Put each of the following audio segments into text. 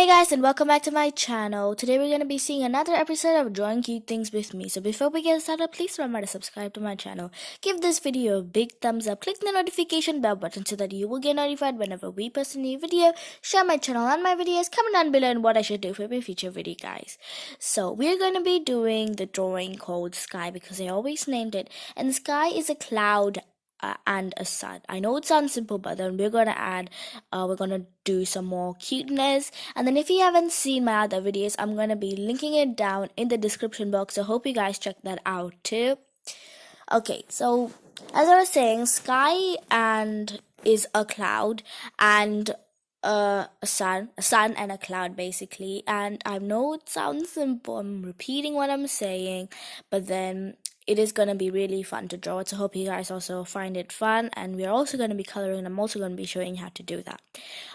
guys, and welcome back to my channel. Today we're going to be seeing another episode of Drawing Cute Things with me. So before we get started, please remember to subscribe to my channel. Give this video a big thumbs up. Click the notification bell button so that you will get notified whenever we post a new video. Share my channel and my videos. Comment down below on what I should do for my future video, guys. So we're going to be doing the drawing called Sky because I always named it. And sky is a cloud and a sun. I know it sounds simple, but then we're gonna do some more cuteness. And then if you haven't seen my other videos, I'm gonna be linking it down in the description box, so hope you guys check that out too. Okay, so as I was saying, sky and is a cloud and a sun and a cloud basically. And I know it sounds simple, I'm repeating what I'm saying, but then it is going to be really fun to draw it, so hope you guys also find it fun. And we're also going to be coloring. I'm also going to be showing you how to do that.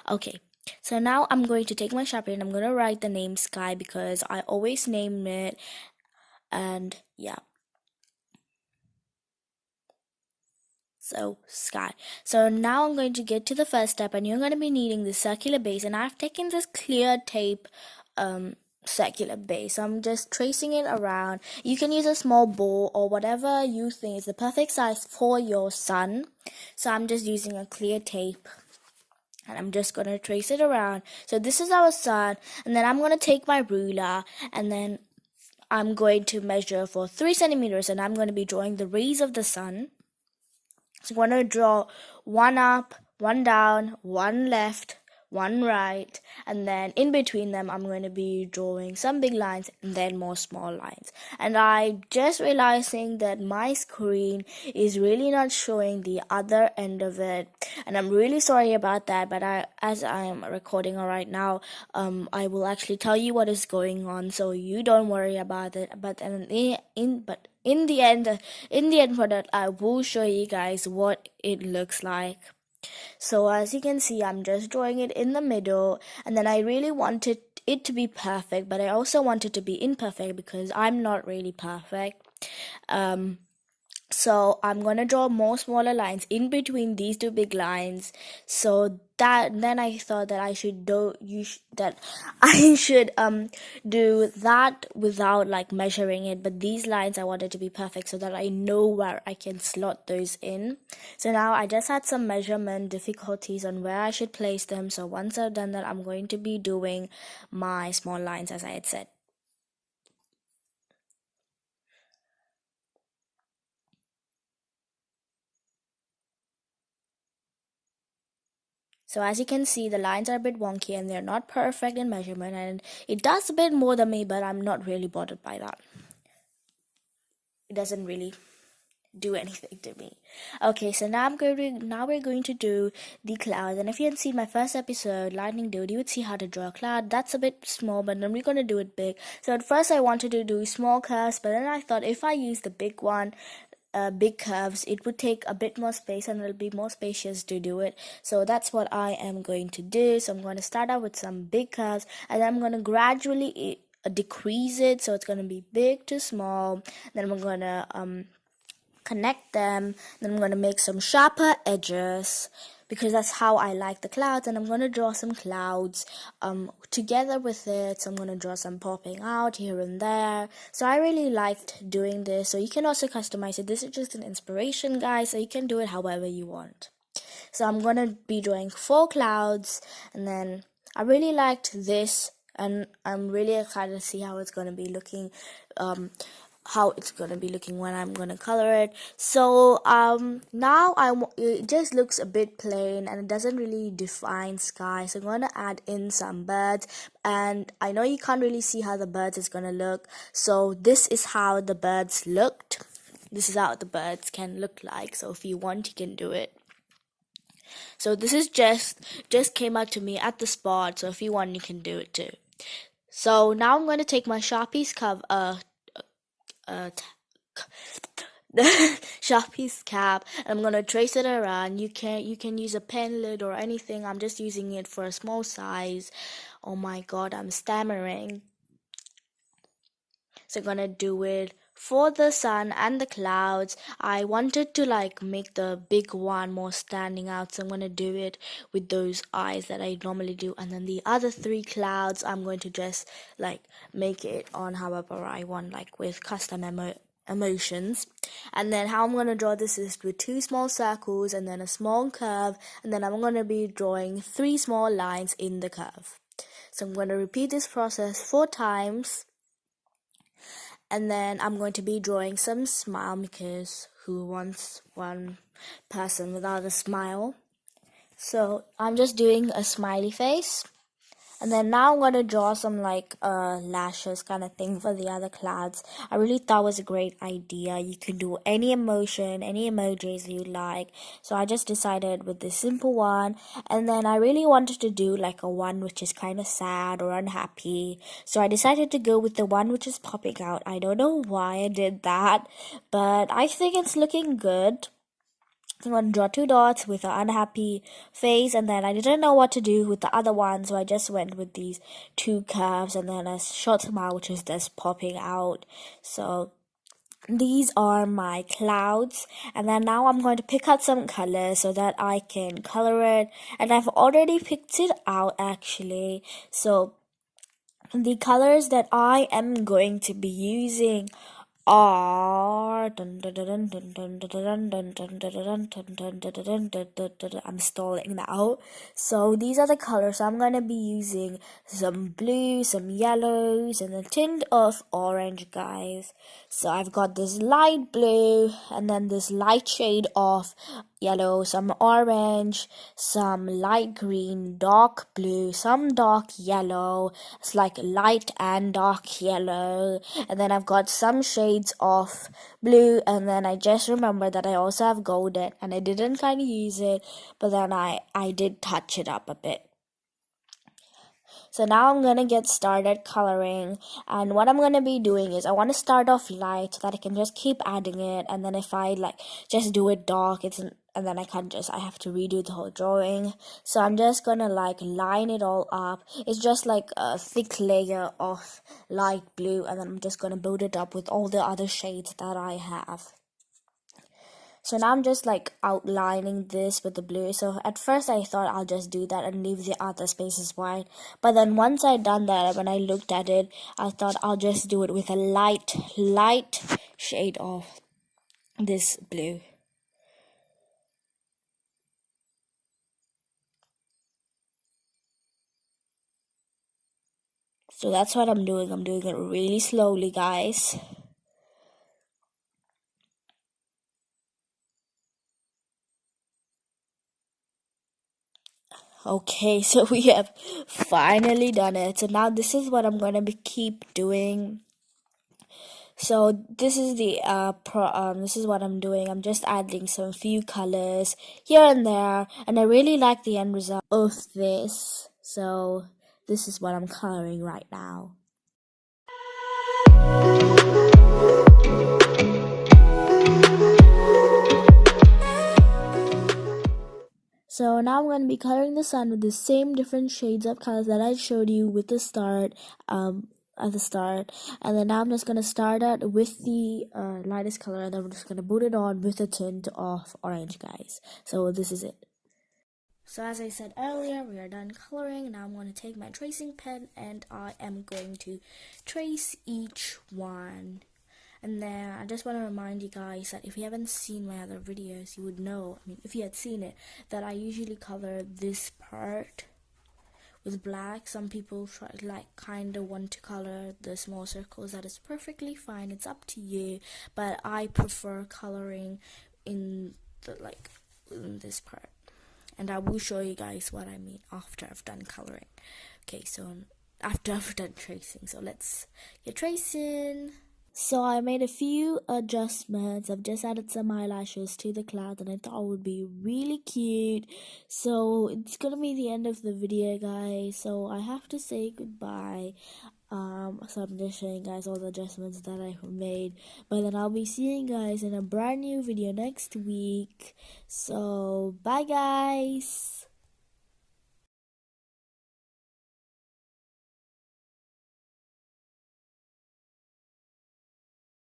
Okay, so now I'm going to take my Sharpie and I'm going to write the name Sky because I always name it. And yeah, so Sky. So now I'm going to get to the first step, and you're going to be needing the circular base, and I've taken this clear tape circular base. So I'm just tracing it around. You can use a small ball or whatever you think is the perfect size for your sun. So I'm just using a clear tape and I'm just going to trace it around. So this is our sun, and then I'm going to take my ruler and then I'm going to measure for 3 centimeters, and I'm going to be drawing the rays of the sun. So I'm going to draw one up, one down, one left, one right, and then in between them I'm going to be drawing some big lines and then more small lines. And I just realizing that my screen is really not showing the other end of it, and I'm really sorry about that, but as I am recording right now, I will actually tell you what is going on, so you don't worry about it. But in the end product, I will show you guys what it looks like. So as you can see, I'm just drawing it in the middle, and then I really wanted it to be perfect, but I also want it to be imperfect because I'm not really perfect. So I'm gonna draw more smaller lines in between these two big lines. So then I thought that I should do that without like measuring it. But these lines I wanted to be perfect so that I know where I can slot those in. So now I just had some measurement difficulties on where I should place them. So once I've done that, I'm going to be doing my small lines as I had said. So as you can see, the lines are a bit wonky and they're not perfect in measurement, and it does a bit more than me, but I'm not really bothered by that. It doesn't really do anything to me. Okay, so now we're going to do the clouds. And if you hadn't seen my first episode, Lightning Dude, you would see how to draw a cloud. That's a bit small, but then we're going to do it big. So at first I wanted to do small curves, but then I thought if I use the big one, big curves, it would take a bit more space and it'll be more spacious to do it. So that's what I am going to do. So I'm going to start out with some big curves, and then I'm going to gradually decrease it, so it's going to be big to small. Then I'm going to connect them. Then I'm going to make some sharper edges because that's how I like the clouds, and I'm going to draw some clouds together with it. So I'm going to draw some popping out here and there. So I really liked doing this. So you can also customize it. This is just an inspiration, guys, so you can do it however you want. So I'm going to be drawing 4 clouds, and then I really liked this, and I'm really excited to see how it's going to be looking when I'm gonna color it. So now it just looks a bit plain and it doesn't really define sky, so I'm gonna add in some birds. And I know you can't really see how the birds is gonna look, so this is how the birds looked. This is how the birds can look like, so if you want you can do it. So this is just came out to me at the spot, so if you want you can do it too. So now I'm going to take my Sharpie's Sharpie's cap, and I'm gonna trace it around. You can use a pen lid or anything. I'm just using it for a small size. Oh my god, I'm stammering. So I'm gonna do it for the sun and the clouds, I wanted to like make the big one more standing out, so I'm going to do it with those eyes that I normally do, and then the other three clouds I'm going to just like make it on however I want, like with custom emotions. And then how I'm going to draw this is with two small circles and then a small curve, and then I'm going to be drawing three small lines in the curve. So I'm going to repeat this process 4 times. And then I'm going to be drawing some smile, because who wants one person without a smile? So I'm just doing a smiley face. And then now I'm going to draw some like lashes kind of thing for the other clouds. I really thought it was a great idea. You can do any emotion, any emojis you like. So I just decided with this simple one. And then I really wanted to do like a one which is kind of sad or unhappy. So I decided to go with the one which is popping out. I don't know why I did that, but I think it's looking good. I'm going to draw 2 dots with an unhappy face, and then I didn't know what to do with the other one, so I just went with these 2 curves and then a short smile which is just popping out. So these are my clouds, and then now I'm going to pick out some colors so that I can color it, and I've already picked it out actually. So the colors that I am going to be using are I'm stalling now. So these are the colors. I'm gonna be using some blue, some yellows, and a tint of orange, guys. So I've got this light blue and then this light shade of yellow, some orange, some light green, dark blue, some dark yellow. It's like light and dark yellow, and then I've got some shades of blue, and then I just remembered that I also have golden, and I didn't kind of use it, but then I did touch it up a bit. So now I'm gonna get started coloring, and what I'm gonna be doing is I want to start off light so that I can just keep adding it, and then if I like just do it dark, and then I have to redo the whole drawing. So I'm just gonna like line it all up. It's just like a thick layer of light blue, and then I'm just gonna build it up with all the other shades that I have. So now I'm just like outlining this with the blue. So at first I thought I'll just do that and leave the other spaces white. But then once I'd done that, when I looked at it, I thought I'll just do it with a light shade of this blue. So that's what I'm doing. I'm doing it really slowly, guys. Okay, so we have finally done it. So now this is what I'm going to keep doing. So this is the this is what I'm doing. I'm just adding some few colors here and there, and I really like the end result of this. So this is what I'm coloring right now. So now I'm going to be coloring the sun with the same different shades of colors that I showed you with the start, at the start. And then now I'm just going to start out with the lightest color, and then we're just going to put it on with a tint of orange, guys. So this is it. So as I said earlier, we are done coloring. Now I'm going to take my tracing pen and I am going to trace each one. And then I just want to remind you guys that if you haven't seen my other videos, you would know, I mean, if you had seen it, that I usually color this part with black. Some people kind of want to color the small circles. That is perfectly fine. It's up to you. But I prefer coloring in this part. And I will show you guys what I mean after I've done coloring. Okay, so after I've done tracing. So let's get tracing. So I made a few adjustments. I've just added some eyelashes to the cloud, and I thought it would be really cute. So it's gonna be the end of the video, guys. So I have to say goodbye. So I'm just showing guys all the adjustments that I've made. But then I'll be seeing you guys in a brand new video next week. So bye, guys.